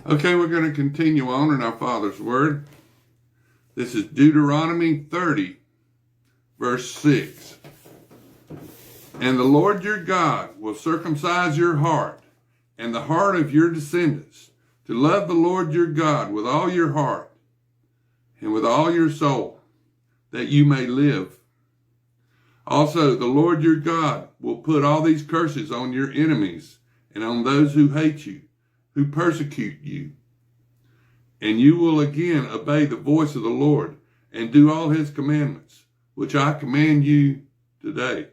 Okay, we're going to continue on in our Father's Word. This is Deuteronomy 30, verse 6. And the Lord your God will circumcise your heart and the heart of your descendants to love the Lord your God with all your heart and with all your soul, that you may live. Also, the Lord your God will put all these curses on your enemies and on those who hate you, who persecute you. And you will again obey the voice of the Lord and do all his commandments, which I command you today.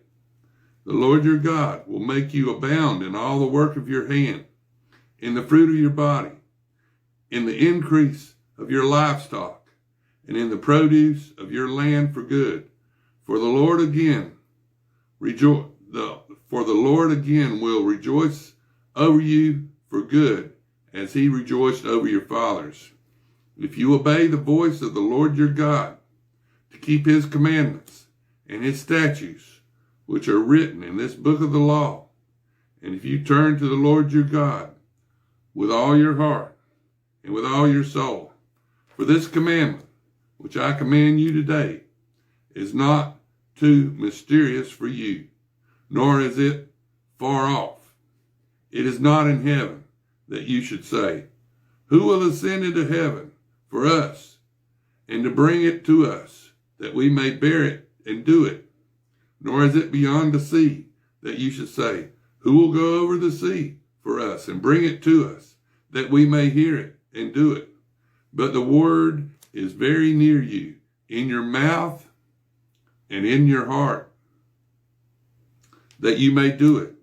The Lord your God will make you abound in all the work of your hand, in the fruit of your body, in the increase of your livestock, and in the produce of your land for good. For the Lord again will rejoice over you for good, as he rejoiced over your fathers. If you obey the voice of the Lord your God, to keep his commandments and his statutes, which are written in this book of the law, and if you turn to the Lord your God with all your heart and with all your soul, for this commandment, which I command you today, is not too mysterious for you, nor is it far off. It is not in heaven, that you should say, who will ascend into heaven for us, and to bring it to us, that we may bear it and do it? Nor is it beyond the sea, that you should say, who will go over the sea for us and bring it to us, that we may hear it and do it? But the word is very near you, in your mouth and in your heart, that you may do it.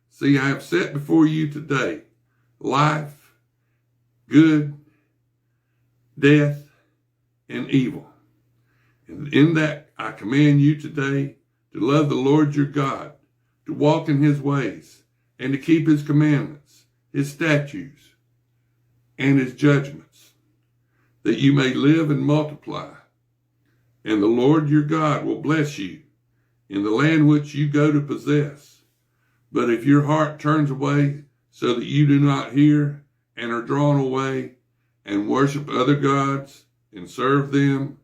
See, I have set before you today life, good, death, and evil. And in that I command you today to love the Lord your God, to walk in his ways, and to keep his commandments, his statutes, and his judgments, that you may live and multiply. And the Lord your God will bless you in the land which you go to possess. But if your heart turns away so that you do not hear and are drawn away and worship other gods and serve them,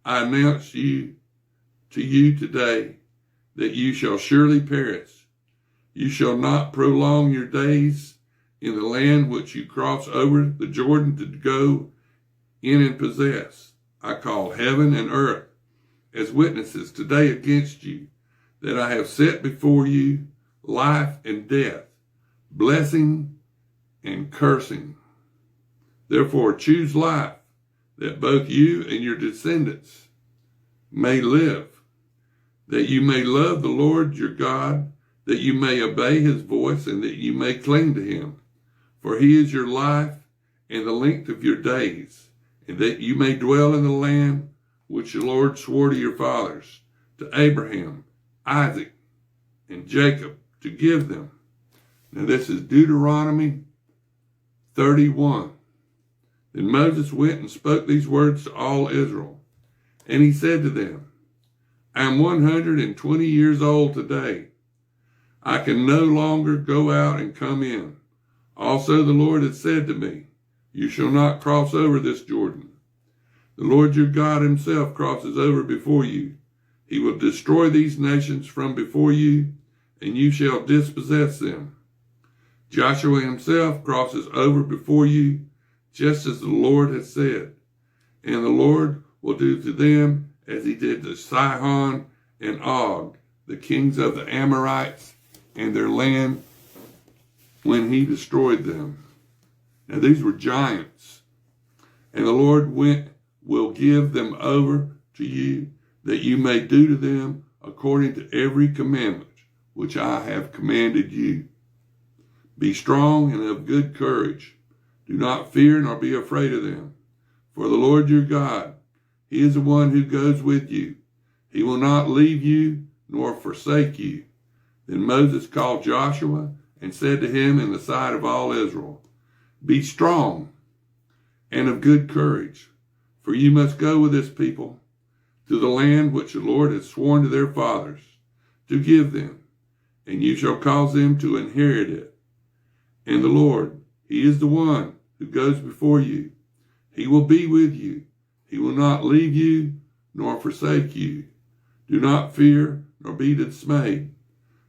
I announce to you today that you shall surely perish. You shall not prolong your days in the land which you cross over the Jordan to go in and possess. I call heaven and earth as witnesses today against you, that I have set before you life and death, blessing and cursing. Therefore choose life, that both you and your descendants may live, that you may love the Lord your God, that you may obey his voice, and that you may cling to him. For he is your life and the length of your days, and that you may dwell in the land which the Lord swore to your fathers, to Abraham, Isaac, and Jacob, to give them. Now this is Deuteronomy 31. Then Moses went and spoke these words to all Israel. And he said to them, I am 120 years old today. I can no longer go out and come in. Also the Lord has said to me, you shall not cross over this Jordan. The Lord your God himself crosses over before you. He will destroy these nations from before you, and you shall dispossess them. Joshua himself crosses over before you, just as the Lord has said. And the Lord will do to them as he did to Sihon and Og, the kings of the Amorites, and their land, when he destroyed them. Now these were giants. And the Lord will give them over to you, that you may do to them according to every commandment which I have commanded you. Be strong and of good courage. Do not fear nor be afraid of them. For the Lord your God, he is the one who goes with you. He will not leave you nor forsake you. Then Moses called Joshua and said to him in the sight of all Israel, be strong and of good courage, for you must go with this people to the land which the Lord has sworn to their fathers to give them, and you shall cause them to inherit it. And the Lord, he is the one who goes before you. He will be with you. He will not leave you nor forsake you. Do not fear nor be dismayed.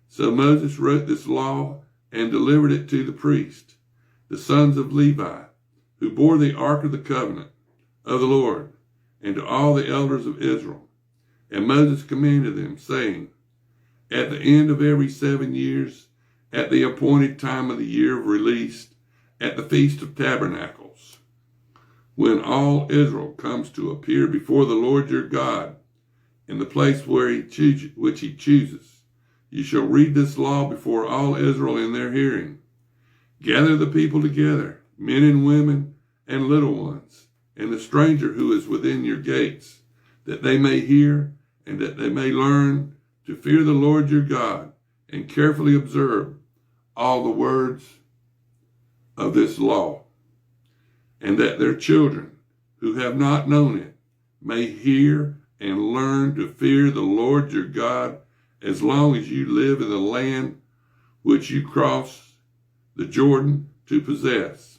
So Moses wrote this law and delivered it to the priests, the sons of Levi, who bore the ark of the covenant of the Lord, and to all the elders of Israel. And Moses commanded them, saying, at the end of every 7 years, at the appointed time of the year of release, at the Feast of Tabernacles, when all Israel comes to appear before the Lord your God in the place which he chooses, you shall read this law before all Israel in their hearing. Gather the people together, men and women and little ones, and the stranger who is within your gates, that they may hear and that they may learn to fear the Lord your God and carefully observe all the words of this law, and that their children who have not known it may hear and learn to fear the Lord your God as long as you live in the land which you cross the Jordan to possess.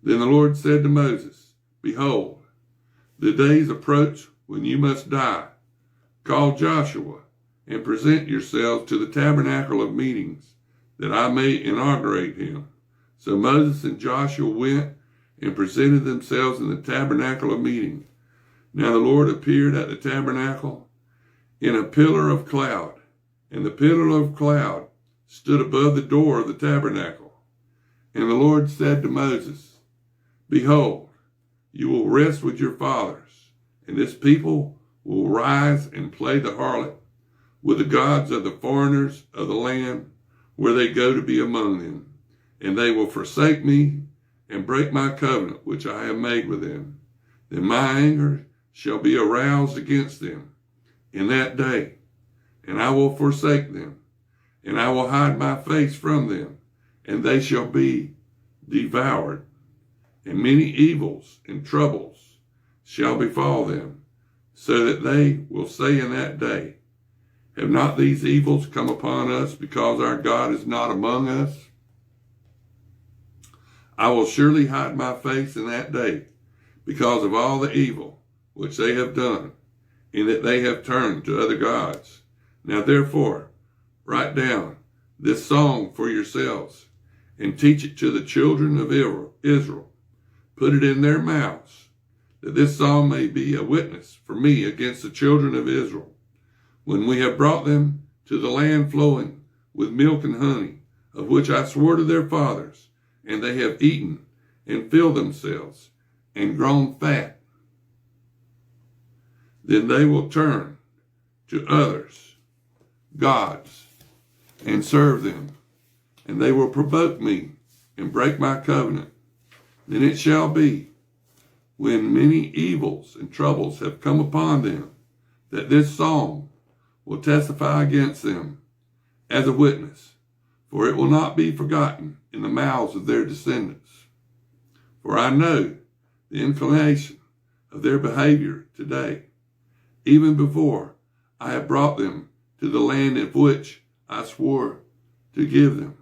Then the Lord said to Moses, behold, the days approach when you must die. Call Joshua and present yourselves to the tabernacle of meetings, that I may inaugurate him. So Moses and Joshua went and presented themselves in the tabernacle of meeting. Now the Lord appeared at the tabernacle in a pillar of cloud, and the pillar of cloud stood above the door of the tabernacle. And the Lord said to Moses, behold, you will rest with your fathers, and this people will rise and play the harlot with the gods of the foreigners of the land where they go to be among them. And they will forsake me and break my covenant which I have made with them. Then my anger shall be aroused against them in that day, and I will forsake them, and I will hide my face from them, and they shall be devoured. And many evils and troubles shall befall them, so that they will say in that day, have not these evils come upon us because our God is not among us? I will surely hide my face in that day because of all the evil which they have done, in that they have turned to other gods. Now therefore, write down this song for yourselves and teach it to the children of Israel. Put it in their mouths, that this song may be a witness for me against the children of Israel, when we have brought them to the land flowing with milk and honey, of which I swore to their fathers, and they have eaten and filled themselves and grown fat. Then they will turn to others, gods, and serve them, and they will provoke me and break my covenant. Then it shall be, when many evils and troubles have come upon them, that this song will testify against them as a witness, for it will not be forgotten in the mouths of their descendants. For I know the inclination of their behavior today, even before I have brought them to the land of which I swore to give them.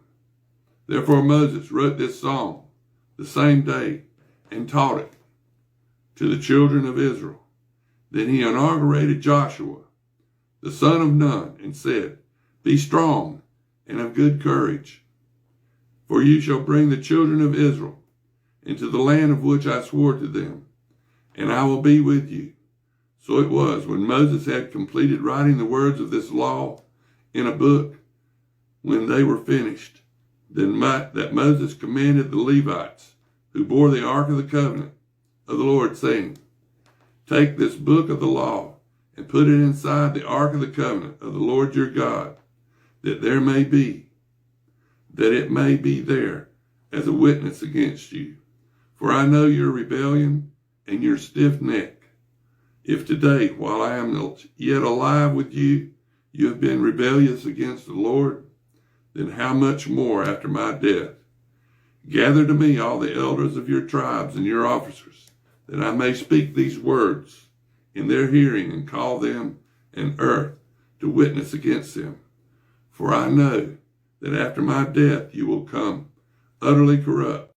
Therefore Moses wrote this song the same day and taught it to the children of Israel. Then he inaugurated Joshua, the son of Nun, and said, be strong and of good courage, for you shall bring the children of Israel into the land of which I swore to them, and I will be with you. So it was, when Moses had completed writing the words of this law in a book, when they were finished, that Moses commanded the Levites, who bore the ark of the covenant of the Lord, saying, take this book of the law and put it inside the ark of the covenant of the Lord your God, that it may be there as a witness against you. For I know your rebellion and your stiff neck. If today, while I am yet alive with you, you have been rebellious against the Lord, then how much more after my death? Gather to me all the elders of your tribes and your officers, that I may speak these words in their hearing and call them and earth to witness against them. For I know that after my death you will come utterly corrupt,